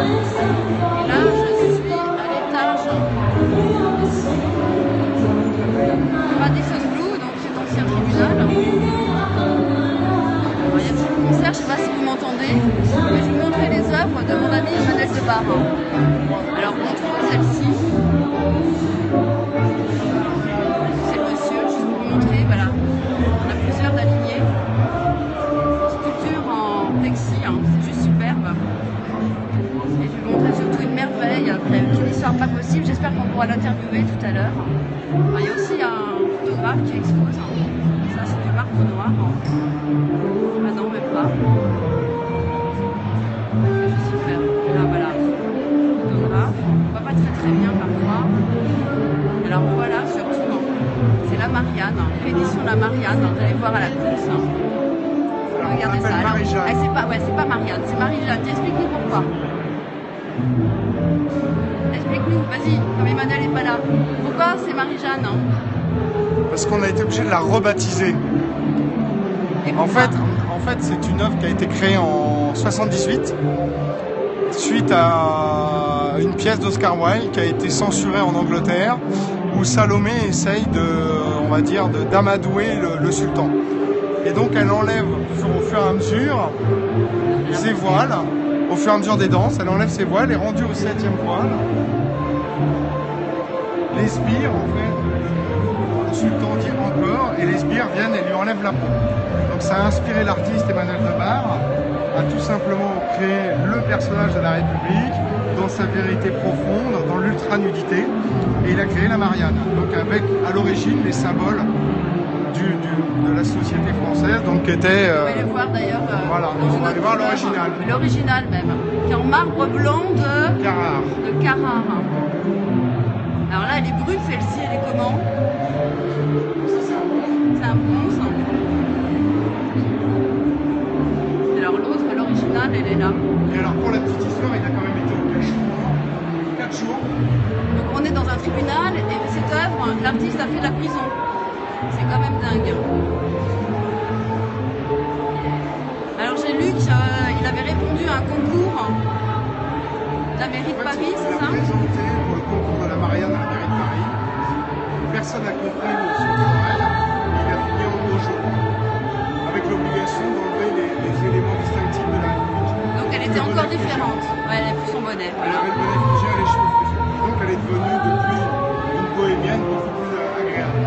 Et là, je suis à l'étage Radisson Blu, donc cet ancien tribunal. Alors, il y a tout le concert, je ne sais pas si vous m'entendez, mais je vais vous montrer les œuvres de mon ami Emmanuel Debar. Alors, montre celle-ci. C'est le monsieur, juste pour vous montrer, voilà. On a plusieurs d'alignés. Sculpture en plexi, hein, c'est juste superbe. Et je vais vous montrer surtout une merveille, une histoire pas possible. J'espère qu'on pourra l'interviewer tout à l'heure. Il y a aussi un photographe qui expose. Ça, c'est du marbre noir. Ah non, même pas. C'est juste superbe. Et là, voilà. Photographe. On voit pas très bien parfois. Alors voilà, surtout, c'est la Marianne, l'édition La Marianne. Vous allez voir à la course. Regardez ça. Alors, c'est pas Marianne, c'est Marie-Jeanne. Explique-nous pourquoi. Explique-nous, vas-y, comme Emmanuel n'est pas là. Pourquoi c'est Marie-Jeanne? Parce qu'on a été obligé de la rebaptiser. En fait, c'est une œuvre qui a été créée en 78 suite à une pièce d'Oscar Wilde qui a été censurée en Angleterre où Salomé essaye on va dire, d'amadouer le sultan. Et donc elle enlève au fur et à mesure ses voiles, au fur et à mesure des danses, elle enlève ses voiles, elle est rendue au 7e voile. Les sbires, en fait, le sultan dit encore, et les sbires viennent et lui enlèvent la peau. Donc ça a inspiré l'artiste Emmanuel Debar à tout simplement créer le personnage de la République dans sa vérité profonde, dans l'ultra-nudité, et il a créé la Marianne. Donc avec à l'origine les symboles de la société française, donc qui était... on va aller voir d'ailleurs... voilà, on va aller voir l'original. L'original même, qui est en marbre blanc de Carrare. De Carrare. Alors là, elle est brute, celle-ci, elle est comment? C'est un bronze. Alors l'autre, l'original, elle est là. Et alors pour la petite histoire, il a quand même été au cachot 4 jours. Donc on est dans un tribunal et cette œuvre, l'artiste a fait de la prison. C'est quand même dingue. Alors j'ai lu qu'il avait répondu à un concours de la mairie de Paris, c'est ça? Il a présenté pour le concours de la Marianne à la mairie de Paris. Personne n'a compris son travail. Il a fini en gros jaune, avec l'obligation d'enlever les éléments distinctifs de la République. Donc elle était encore différente. Ouais, elle avait plus son bonnet. Elle avait le bonnet figé, les cheveux frisés. Donc elle est devenue depuis une bohémienne beaucoup plus agréable.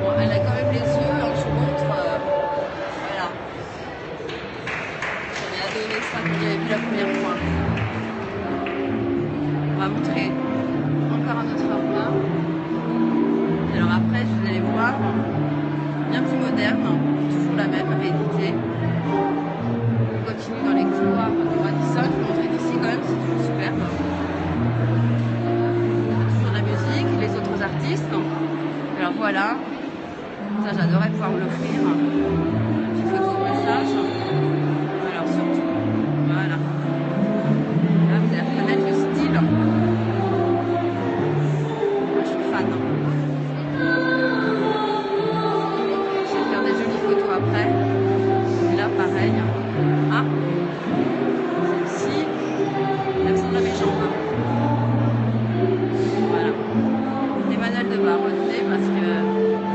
Bon, elle a quand même les yeux, alors je vous montre. Voilà. J'avais adoré ça quand j'avais vu la première fois. On va montrer encore un autre format. Alors après, vous allez voir, bien plus moderne, toujours la même réédité. On continue dans les couloirs de Radisson. Je vous montrer d'ici quand même, c'est toujours superbe. Toujours de la musique, les autres artistes. Alors voilà, ça j'adorais pouvoir me l'offrir. Une petite photo au passage. Alors surtout, voilà. Là vous allez reconnaître le style. Moi je suis fan. Je vais faire des jolies photos après. Et là pareil. Ah, celle-ci, elle ressemble à mes jambes. Voilà. Emmanuel Debar, retenez parce que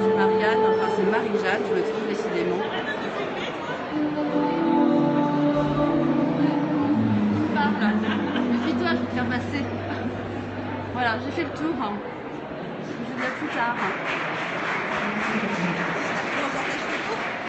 c'est Marianne, enfin c'est Marie-Jeanne, je le trouve décidément. Méfie-toi, je vais te faire passer. Voilà, j'ai fait le tour. Je vous dis à plus tard.